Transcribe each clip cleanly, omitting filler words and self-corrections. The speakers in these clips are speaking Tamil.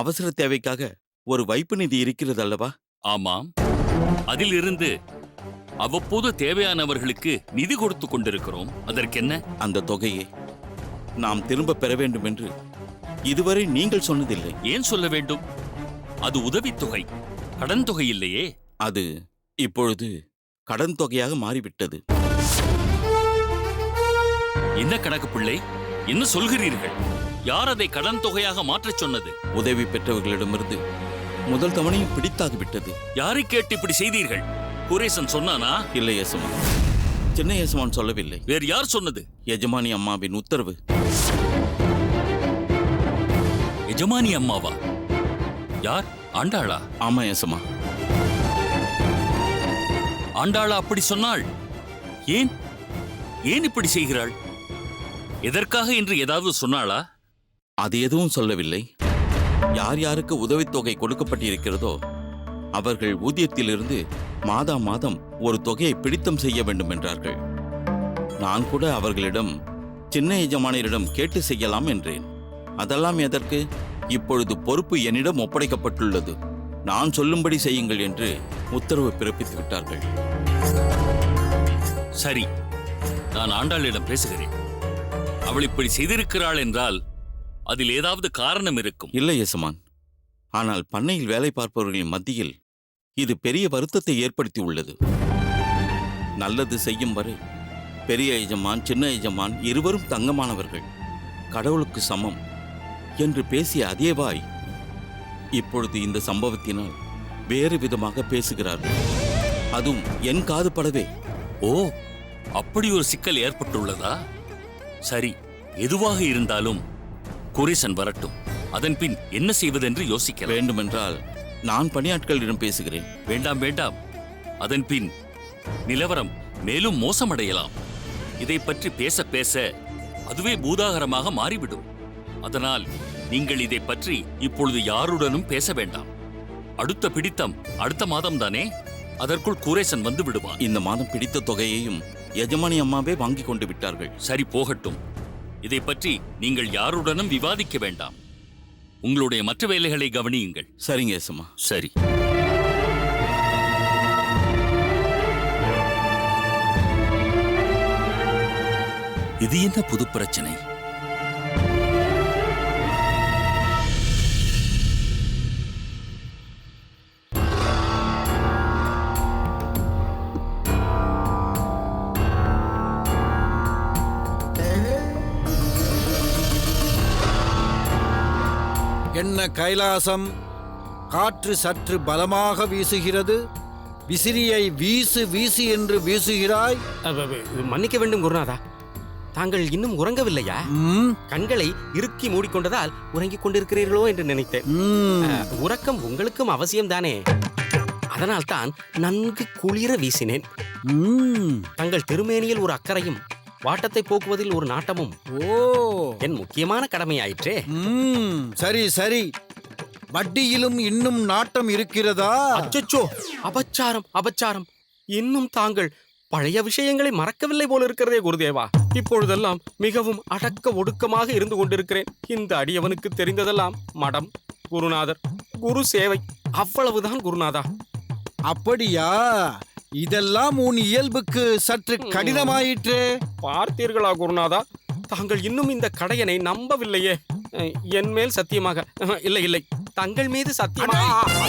அவசர தேவைக்காக ஒரு வைப்பு நிதி இருக்கிறது அல்லவா? ஆமாம், அதிலிருந்து அவ்வப்போது தேவையானவர்களுக்கு நிதி கொடுத்து கொண்டிருக்கிறோம். அதற்கென்ன? அந்த தொகையை நாம் திரும்ப பெற வேண்டும் என்று இதுவரை நீங்கள் சொன்னதில்லை. ஏன் சொல்ல வேண்டும்? அது உதவித்தொகை, கடன் தொகை இல்லையே. அது இப்பொழுது கடன் தொகையாக மாறிவிட்டது. என்ன கணக்கு பிள்ளை, என்ன சொல்கிறீர்கள்? யார் அதை கடன் தொகையாக மாற்றச் சொன்னது? உதவி பெற்றவர்களிடமிருந்து முதல் தவணையும் பிடித்தாகிவிட்டது. யாரை கேட்டு இப்படி செய்தீர்கள்? குரேசன் சொன்னானா? இல்லை எசமான், சின்ன எசமான் சொல்லவில்லை. வேறு யார் சொன்னது? எஜமானி அம்மாவின் உத்தரவு. எஜமானி அம்மாவா? யார்? ஆண்டாளா? ஆமா எசமா. ஆண்டாளா அப்படி சொன்னாள்? ஏன் ஏன் இப்படி செய்கிறாள்? எதற்காக என்று ஏதாவது சொன்னாளா? அது எதுவும் சொல்லவில்லை. யார் யாருக்கு உதவித்தொகை கொடுக்கப்பட்டிருக்கிறதோ அவர்கள் ஊதியத்திலிருந்து மாதா மாதம் ஒரு தொகையை பிடித்தம் செய்ய வேண்டும் என்றார்கள். நான் கூட அவர்களிடம் சின்ன எஜமானியரிடம் கேட்டு செய்யலாம் என்றேன். அதெல்லாம் எதற்கு? இப்பொழுது பொறுப்பு என்னிடம் ஒப்படைக்கப்பட்டுள்ளது, நான் சொல்லும்படி செய்யுங்கள் என்று உத்தரவு பிறப்பித்து விட்டார்கள். சரி, நான் ஆண்டாளிடம் பேசுகிறேன். அவள் இப்படி செய்திருக்கிறாள் என்றால் அதில் ஏதாவது காரணம் இருக்கும். இல்லை எசமான், ஆனால் பண்ணையில் வேலை பார்ப்பவர்களின் மத்தியில் இது பெரிய வருத்தத்தை ஏற்படுத்தி உள்ளது. நல்லது செய்யும் வரை பெரிய எஜமான் சின்ன எஜமான் இருவரும் தங்கமானவர்கள், கடவுளுக்கு சமம் என்று பேசிய அதே வாய் இப்பொழுது இந்த சம்பவத்தினால் வேறு விதமாக பேசுகிறார்கள். அதுவும் என் காது படவே. ஓ, அப்படி ஒரு சிக்கல் ஏற்பட்டுள்ளதா? சரி, எதுவாக இருந்தாலும் குரேசன் வரட்டும். அதன் பின் என்ன செய்வதென்று யோசிக்க வேண்டுமென்றால் நான் பணியாட்களிடம் பேசுகிறேன். வேண்டாம் வேண்டாம், அதன் பின் நிலவரம் மேலும் மோசமடையலாம். இதை பற்றி பேச பேச அதுவே பூதாகரமாக மாறிவிடும். அதனால் நீங்கள் இதை பற்றி இப்பொழுது யாருடனும் பேச வேண்டாம். அடுத்த பிடித்தம் அடுத்த மாதம் தானே, அதற்குள் குரேசன் வந்து விடுவான். இந்த மாதம் பிடித்த தொகையையும் எஜமானி அம்மாவே வாங்கி கொண்டு விட்டார்கள். சரி, போகட்டும். இதை பற்றி நீங்கள் யாருடனும் விவாதிக்க வேண்டாம். உங்களுடைய மற்ற வேலைகளை கவனியுங்கள். சரிங்க எசமா. சரி. இது என்ன புது பிரச்சனை? என்ன கைலாசம், காற்று சற்று பலமாக வீசுகிறது. விசிறியை வீசு வீசு என்று வீசுகிறாய். மன்னிக்க வேண்டும் குருநாதா, தாங்கள் இன்னும் உறங்கவில்லையா? கண்களை இறுக்கி மூடிக்கொண்டதால் உறங்கிக் கொண்டிருக்கிறீர்களோ என்று நினைத்தேன். உறக்கம் உங்களுக்கும் அவசியம்தானே, அதனால் தான் நன்கு குளிர வீசினேன். தங்கள் திருமேனியில் ஒரு அக்கறையும் வாட்டத்தை போக்குவதில் ஒரு நாட்டமும் என் முக்கியமான கடமையாயிற்றே. சரி சரி, வட்டியிலும் இன்னும் நாட்டம் இருக்கிறதா? அச்சச்சோ, அபச்சாரம் அபச்சாரம். இன்னும் தாங்கள் பழைய விஷயங்களை மறக்கவில்லை போல இருக்கிறதே குருதேவா. இப்பொழுதெல்லாம் மிகவும் அடக்க ஒடுக்கமாக இருந்து கொண்டிருக்கிறேன். இந்த அடியவனுக்கு தெரிந்ததெல்லாம் மடம், குருநாதர், குரு சேவை, அவ்வளவுதான் குருநாதா. அப்படியா? இதெல்லாம் உன் இயல்புக்கு சற்று கடினமாயிற்றே. பார்த்தீர்களா குருநாதா, தாங்கள் இன்னும் இந்த கடையனை நம்பவில்லையே. என் மேல் சத்தியமாக, இல்லை இல்லை, தங்கள் மீது சத்தியமாக.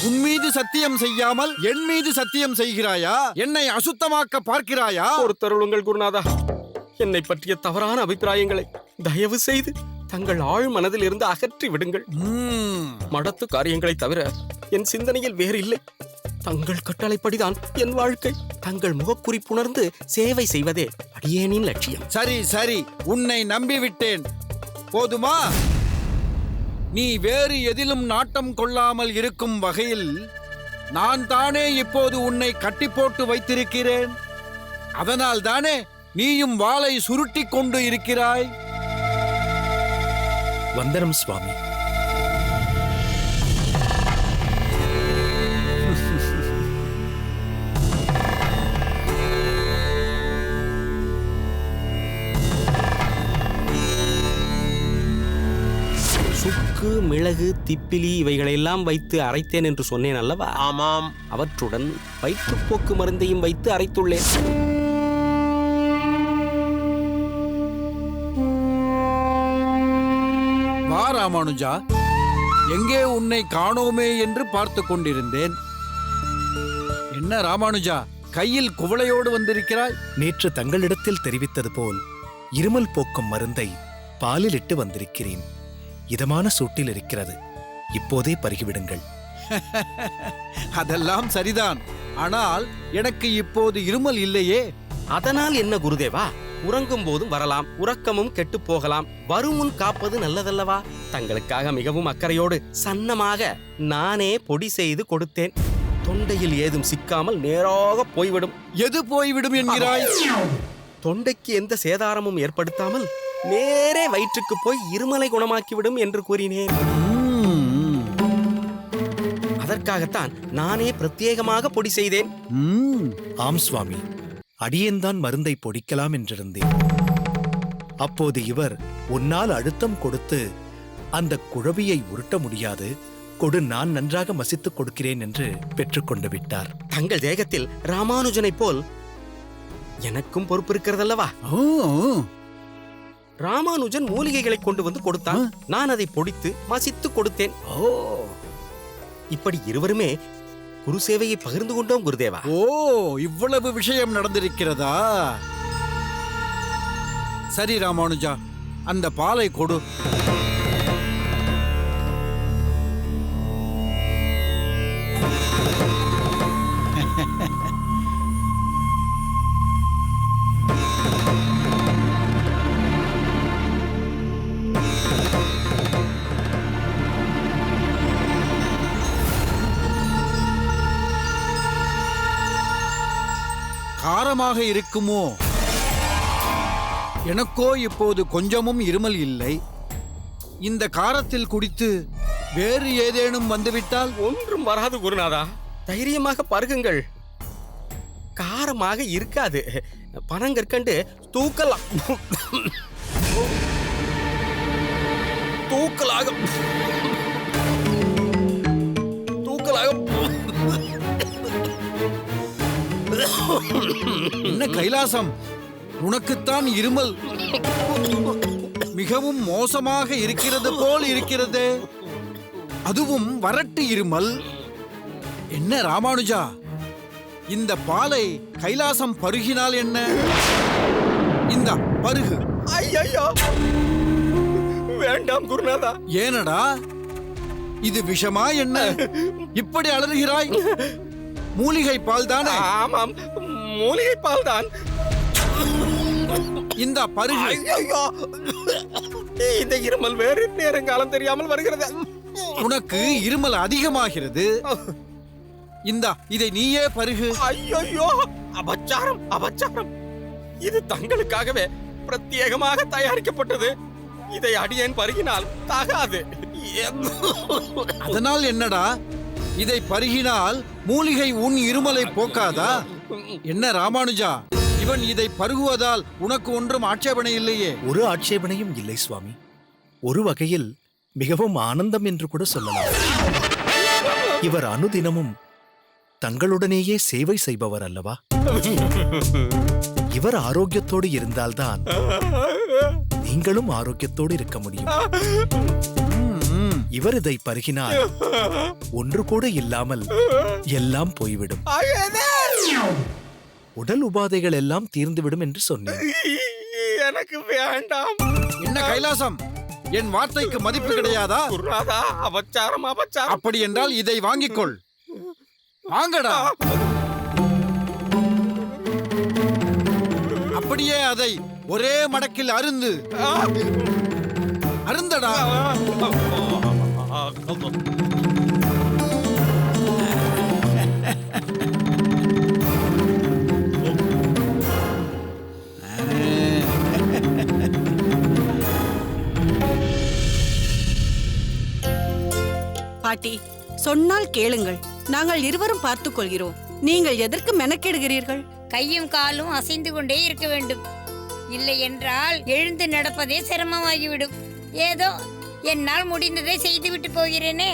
உன் மீது சத்தியம் செய்யாமல் என் மீது சத்தியம் செய்கிறாயா? என்னை அசுத்தமாக்க பார்க்கிறாயா? பொறுத்தருளுங்கள் குருநாதா, என்னை பற்றிய தவறான அபிப்பிராயங்களை தயவு செய்து தங்கள் ஆழ் மனதில் இருந்து அகற்றி விடுங்கள். மடத்து காரியங்களை தவிர என் சிந்தனையில் வேறு இல்லை. தங்கள் கட்டளைப்படிதான் என் வாழ்க்கை. தங்கள் முகக்குறிப்புணர்ந்து சேவை செய்வதே அடியேனின் லட்சியம். சரி சரி, உன்னை நம்பிவிட்டேன். போதுமா? நீ வேறு எதிலும் நாட்டம் கொள்ளாமல் இருக்கும் வகையில் நான் தானே இப்போது உன்னை கட்டி போட்டு வைத்திருக்கிறேன். அதனால் தானே நீயும் வாளை சுருட்டி கொண்டு இருக்கிறாய். வந்தனம் சுவாமி. சுக்கு, மிளகு, திப்பிலி இவைகளெல்லாம் வைத்து அரைத்தேன் என்று சொன்னேன் அல்லவா? ஆமாம். அவற்றுடன் வயிற்றுப்போக்கு மருந்தையும் வைத்து அரைத்துள்ளேன். வா ராமானுஜா, எங்கே உன்னை காணோமே என்று பார்த்து கொண்டிருந்தேன். என்ன ராமானுஜா, கையில் குவளையோடு வந்திருக்கிறாய்? நேற்று தங்களிடத்தில் தெரிவித்தது போல் இருமல் போக்கும் மருந்தை பாலில் இட்டு வந்திருக்கிறேன். இதமான சூட்டில் இருக்கிறது, இப்போதே பருகிவிடுங்கள். அதெல்லாம் சரிதான், ஆனால் எனக்கு இப்போது இருமல் இல்லையே. அதனால் என்ன குருதேவா? உறங்கும் போதும் வரலாம், உறக்கமும் கெட்டு போகலாம். வருமுன் காப்பது நல்லதல்லவா? தங்களுக்காக மிகவும் அக்கறையோடு சன்னமாக நானே பொடி செய்து கொடுத்தேன். தொண்டையில் ஏதும் சிக்காமல் நேராக போய்விடும். எது போய்விடும் என்கிறாய்? தொண்டைக்கு எந்த சேதாரமும் ஏற்படுத்தாமல் நேரே வயிற்றுக்கு போய் இருமலை குணமாக்கிவிடும் என்று கூறினேன். அதற்காகத்தான் நானே பிரத்யேகமாக பொடி செய்தேன். ஆம் சுவாமி, அடியேன்தான் மருந்தை பொடிக்கலாம் என்றிருந்தேன். அப்போது இவர் உன்னால் அழுத்தம் கொடுத்து அந்த குழவியை உருட்ட முடியாது, கொடு, நான் நன்றாக மசித்துக் கொடுக்கிறேன் என்று பெற்றுக்கொண்டு விட்டார். தங்கள் தேகத்தில் ராமானுஜனைப் போல் எனக்கும் பொறுப்பு இருக்கிறதல்லவா? ராமானுஜன் மூலிகைகளை கொண்டு வந்து கொடுத்தான், நான் அதை பொடித்து மசித்து கொடுத்தேன். இப்படி இருவருமே குரு சேவையை பகிர்ந்து கொண்டோம் குருதேவா. ஓ, இவ்வளவு விஷயம் நடந்திருக்கிறதா? சரி ராமானுஜா, அந்த பாலை கொடு. காரமாக இருக்குமோ? எனக்கோ இப்போது கொஞ்சமும் இருமல் இல்லை. இந்த காரத்தில் குடித்து வேறு ஏதேனும் வந்துவிட்டால்? ஒன்றும் வராது குருநாதா, தைரியமாக பருகுங்கள். காரமாக இருக்காது. பனங்கற்கண்டு தூக்கலாம். தூக்கலாக என்ன கைலாசம், உனக்குத்தான் இருமல் மிகவும் மோசமாக இருக்கிறது போல் இருக்கிறது. அதுவும் வறட்டு இருமல். என்ன ராமானுஜா, இந்த பாலை கைலாசம் பருகினால் என்ன? இந்த பருகு. ஐயோ, வேண்டாம் குருநாதா. ஏனடா, இது விஷமா என்ன? இப்படி அலறுகிறாய்? மூலிகை பால் தானே? ஆமாம், மூலிகை பால் தான். இந்த பருகு. ஐயோ, இந்த இருமல் வேறு நேரங்காலம் தெரியாமல் வருகிறது. உனக்கு இருமல் அதிகமாகிறது. இதை நீயே பருகு. ஐயோ, அபச்சாரம், அபச்சாரம். இது தங்களுக்காகவே பிரத்யேகமாக தயாரிக்கப்பட்டது. இதை அடியேன் பருகினால் தகாது. அதனால் என்னடா, இதை பருகினால் மூலிகை உன் இருமலை போக்காதா? என்ன ராமானுஜா, இவன் இதை பருகுவதால் உனக்கு ஒன்றும் ஆட்சேபனை இல்லையே? ஒரு ஆட்சேபனையும் இல்லை சுவாமி. ஒரு வகையில் மிகவும் ஆனந்தம் என்று கூட சொல்லலாம். இவர் அனுதினமும் தங்களுடனேயே சேவை செய்பவர் அல்லவா? இவர் ஆரோக்கியத்தோடு இருந்தால்தான் நீங்களும் ஆரோக்கியத்தோடு இருக்க முடியும். இவர் இதை பருகினால் ஒன்று கூட இல்லாமல் எல்லாம் போய்விடும். உடல் உபாதைகள் எல்லாம் தீர்ந்துவிடும் என்று சொன்னேன். எனக்கு வேண்டாம். என்ன கைலாசம், என் வார்த்தைக்கு மதிப்பு கிடையாதா? குருநாதா, அபச்சாரம், அபச்சாரம். அப்படி என்றால் இதை வாங்கிக்கொள். வாங்கடா. அப்படியே அதை ஒரே மடக்கில் அருந்து. அருந்தடா. பாட்டி, சொன்னால் கேளுங்கள். நாங்கள் இருவரும் பார்த்துக் கொள்கிறோம். நீங்கள் எதற்கு மெனக்கெடுகிறீர்கள்? கையும் காலும் அசைந்து கொண்டே இருக்க வேண்டும். இல்லை என்றால் எழுந்து நடப்பதே சிரமமாகிவிடும். ஏதோ என்னால் முடிந்ததை செய்துவிட்டு போகிறேனே.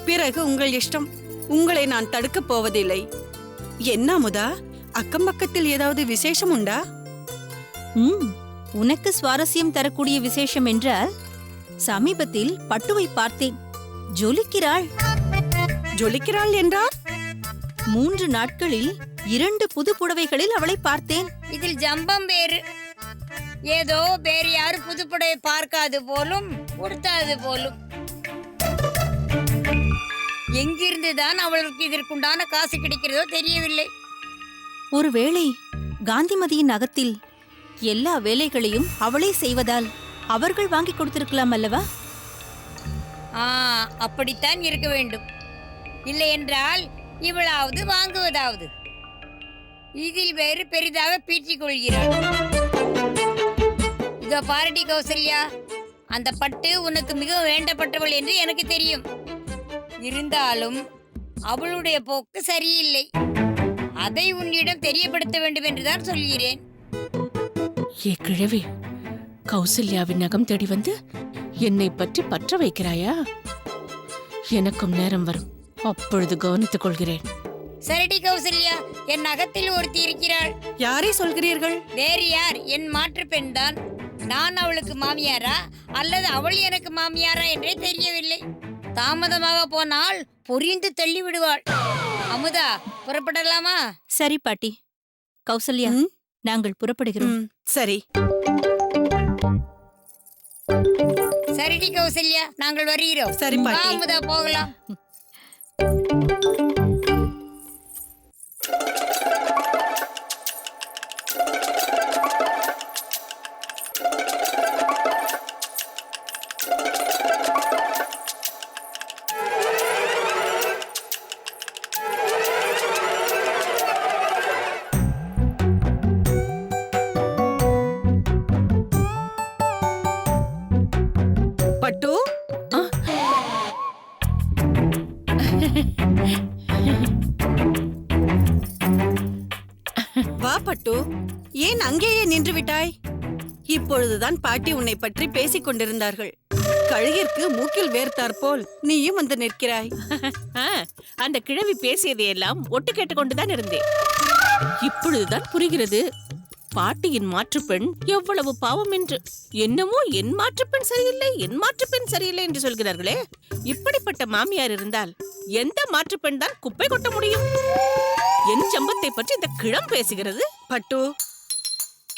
பிறகு உங்கள் இஷ்டம். உங்களை நான் தடுக்கப் போவதில்லை. என்ன அமுதா, அக்கம் பக்கத்தில் ஏதாவது விசேஷம் உண்டா? உனக்கு சுவாரஸ்யம் தரக்கூடிய விசேஷம் என்றால் சமீபத்தில் பட்டுவை பார்த்தேன். ஜொலிக்கிறாள். ஜொலிக்கிறாள் என்றால் 3 நாட்களில் 2 புது புடவைகளில் அவளை பார்த்தேன். இதில் ஜம்பம் வேறு. ஏதோ வேறு யாரும் புதுப்படையை பார்க்காது போலும், உடுத்தாது போலும். எங்கிருந்துதான் அவளுக்கு இதற்குண்டான காசு கிடைக்கிறதோ தெரியவில்லை. ஒருவேளை காந்திமதியின் அகத்தில் எல்லா வேலைகளையும் அவளே செய்வதால் அவர்கள் வாங்கி கொடுத்திருக்கலாம் அல்லவா? அப்படித்தான் இருக்க வேண்டும். இல்லை என்றால் இவளாவது வாங்குவதாவது. இதில் வேறு பெரிதாக பீற்றிக் கொள்கிறாள். இதோ பாரடி கௌசல்யா, அந்த பட்டு உனக்கு மிக வேண்டப்பட்டவள் என்று எனக்கு தெரியும். இருந்தாலும் அவளுடைய போக்கு சரியில்லை. அதை உன்னிடம் தெரியப்படுத்த வேண்டும் என்றுதான் சொல்கிறேன். ஏ கிழவி, கௌசல்யாவின் நகம் தேடி வந்து என்னை பற்றி பற்ற வைக்கிறாயா? எனக்கும் நேரம் வரும், அப்பொழுது கவனித்துக் கொள்கிறேன். சரிடி கௌசல்யா, என் நகத்தில் ஒருத்தி இருக்கிறாள். யாரை சொல்கிறீர்கள்? வேறு யார், என் மாற்று பெண் தான். நான் அவளுக்கு மாமியாரா அல்லது அவள் எனக்கு மாமியாரா என்றே தெரியவில்லை. தாமதமாக போனால் பொரிந்து தள்ளி விடுவாள். அமுதா, புறப்படலாமா? சரி பாட்டி. கௌசல்யா, நாங்கள் புறப்படுகிறோம். சரி. சரிடி கௌசல்யா, நாங்கள் வருகிறோம். சரி பாட்டி. வா அமுதா, போகலாம். பட்டு, வா பட்டு. ஏன் அங்கேயே நின்று விட்டாய்? இப்பொழுதுதான் பாட்டி உன்னை பற்றி பேசிக் கொண்டிருந்தார்கள். கழுகிற்கு மூக்கில் வேர்த்தாற் போல் நீயும் வந்து நிற்கிறாய். அந்த கிழவி பேசியதையெல்லாம் ஒட்டு கேட்டுக்கொண்டுதான் இருந்தேன். இப்பொழுதுதான் புரிகிறது பாட்டியின் மாற்றுப்பெண் எவ்வளவு பாவம் என்று. என்னமோ என் மாற்றுப்பெண் சரியில்லை, என் மாற்றுப்பெண் சரியில்லை என்று சொல்கிறார்களே. இப்படிப்பட்ட மாமியார் இருந்தால் எந்த மாற்றுப்பெண் தான் குப்பை கொட்ட முடியும்? என் சம்பத்தை பற்றி இந்த கிழம் பேசுகிறது. பட்டு,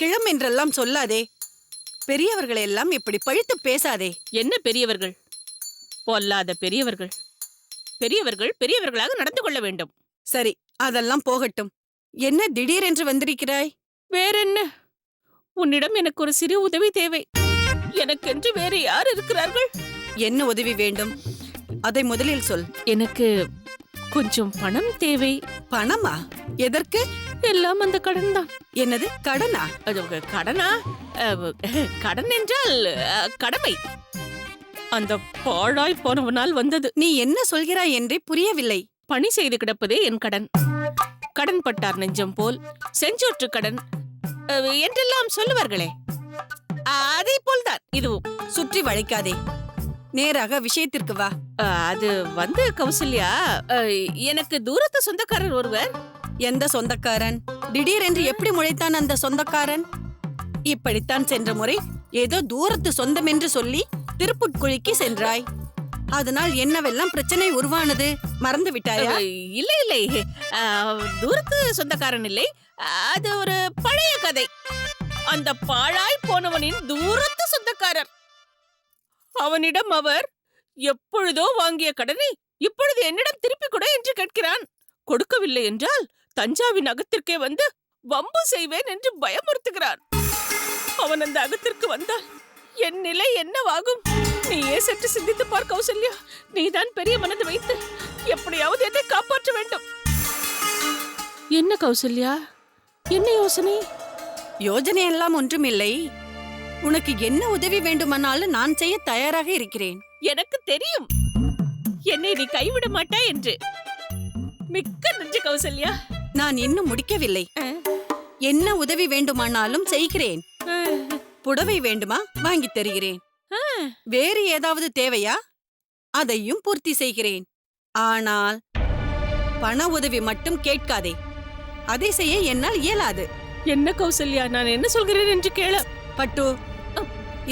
கிழம் என்றெல்லாம் சொல்லாதே. பெரியவர்களை எல்லாம் இப்படி பழித்து பேசாதே. என்ன பெரியவர்கள்? பொல்லாத பெரியவர்கள். பெரியவர்கள் பெரியவர்களாக நடந்து கொள்ள வேண்டும். சரி, அதெல்லாம் போகட்டும். என்ன திடீரென்று வந்திருக்கிறாய்? வேறென்ன, உன்னிடம் எனக்கு ஒரு சிறு உதவி தேவை. எனக்கென்று வேறு யார் இருக்கிறார்கள்? என்ன உதவி வேண்டும்? அதை முதலில் சொல். எனக்கு கொஞ்சம் பணம் தேவை. பணமா? எதற்கு? எல்லாம் அந்த கடன் தான். என்னது, கடனா? அது கடனா? கடன் என்றால் கடமை. அந்த பாழாய் போனவனால் வந்தது. நீ என்ன சொல்கிறாய் என்றே புரியவில்லை. பணி செய்து கிடப்பதே என் கடன். கடன் பட்டார் நெஞ்சம் போல், செஞ்சோற்று கடன் என்றெல்லாம் சொல்லுவார்களே, அதே போல்தான் இதுவும். சுற்றி வளைக்காதே, நேராக விஷயத்திற்கு வா. அது வந்து கௌசல்யா, எனக்கு தூரத்து சொந்தக்காரர் ஒருவர். எந்த சொந்தக்காரன்? திடீரென்று எப்படி முளைத்தான் அந்த சொந்தக்காரன்? இப்படித்தான் சென்ற முறை ஏதோ தூரத்து சொந்தம் என்று சொல்லி திருப்புட்குழிக்கு சென்றாய். அதனால் என்னவெல்லாம் பிரச்சனை உருவானது மறந்து விட்டாயா? இல்லை இல்லை, தூரத்து சொந்தக்காரன் இல்லை. அது ஒரு பழைய கதை. அந்த பாழாய் போனவனின் தூரத்து சொந்தக்காரர். அவனிடம் அவர் எப்பொழுதோ வாங்கிய கடனை இப்பொழுது என்னிடம் திருப்பி கொடு என்று கேட்கிறான். கொடுக்கவில்லை என்றால் தஞ்சாவின் அகத்திற்கே வந்து வம்பு செய்வேன் என்று பயமுறுத்துகிறான். அவன் அந்த அகத்திற்கு வந்தால் என் நிலை என்னவாகும்? நீயே சற்று சிந்தித்து பார் கௌசல்யா. நீதான் பெரிய மனது வைத்து எப்படியாவது என்னை காப்பாற்ற வேண்டும். என்ன கௌசல்யா, என்ன யோசனை? யோஜனை எல்லாம் ஒன்றுமில்லை. உனக்கு என்ன உதவி வேண்டுமானாலும் நான் செய்ய தயாராக இருக்கிறேன். எனக்கு தெரியும் என்னை நீ கைவிட மாட்டாய் என்று. மிக்க நன்றி கௌசல்யா. நான் இன்னும் முடிக்கவில்லை. என்ன உதவி வேண்டுமானாலும் செய்கிறேன். புடவை வேண்டுமா? வாங்கி தருகிறேன். வேறு ஏதாவது தேவையா? அதையும் பூர்த்தி செய்கிறேன். ஆனால் பண உதவி மட்டும் கேட்காதே. அதை செய்ய என்னால் இயலாது. என்ன கௌசல்யா, நான் என்ன சொல்கிறேன் என்று கேள. பட்டு,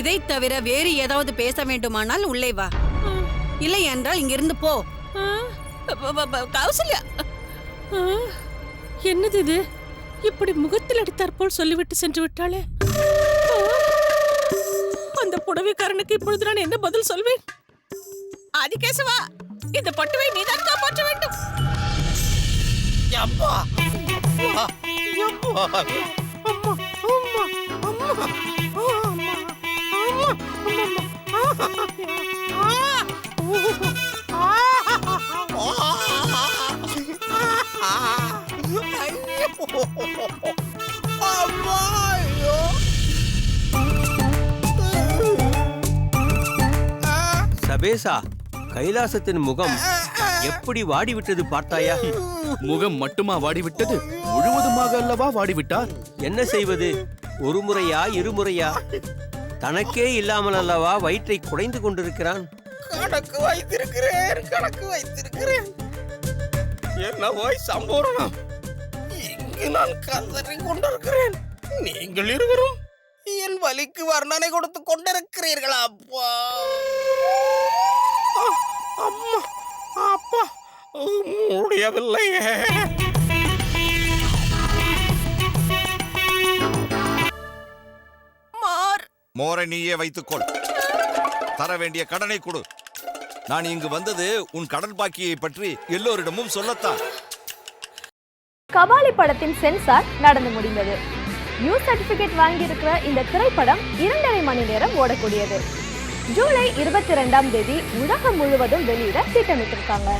இதை தவிர வேறு ஏதாவது பேச வேண்டுமானால் உள்ளே வா. இல்லை என்றால் இங்கிருந்து போ. கௌசல்யா, என்னது இது? இப்படி முகத்தில் அடித்தாற் போல் சொல்லிவிட்டு சென்று விட்டாளே. அந்த புடவைக்காரனுக்கு இப்பொழுது நான் என்ன பதில் சொல்வேன்? ஆதிகேசவா, இந்த பட்டுவை நீதான் காப்பாற்ற வேண்டும். சபேசா, கைலாசத்தின் முகம் எப்படி வாடிவிட்டது பார்த்தாயா? முகம் மட்டுமா வாடிவிட்டது, முழுவதுமாக அல்லவா வாடிவிட்டார். என்ன செய்வது? ஒரு முறையா இருமுறையா? தனக்கே இல்லாமல் அல்லவா வயிற்றை குடைந்து கொண்டிருக்கிறான். கணக்கு வைத்திருக்கிறேன். என்னவோ சம்பூர்ணம். இங்கு நான் கதறி கொண்டிருக்கிறேன். நீங்கள் இருவரும் என் வலிக்கு வர்ணனை கொடுத்து கொண்டிருக்கிறீர்களா? அப்பா, அம்மா, அப்பா, முடியவில்லையே. மோரை நீயே வைத்துக்கொள். தர வேண்டிய கடனை கொடு. நான் இங்கு வந்தது உன் கடன் பாக்கியை பற்றி எல்லோரிடமும் சொல்லத்தான். கபாலி படத்தின் சென்சார் நடந்து முடிந்தது. நியூ சர்டிபிகேட் வாங்கியிருக்கிற இந்த திரைப்படம் 2.5 மணி நேரம் ஓடக்கூடியது. ஜூலை 22ஆம் தேதி உலகம் முழுவதும் வெளியிட திட்டமிட்டிருக்காங்க.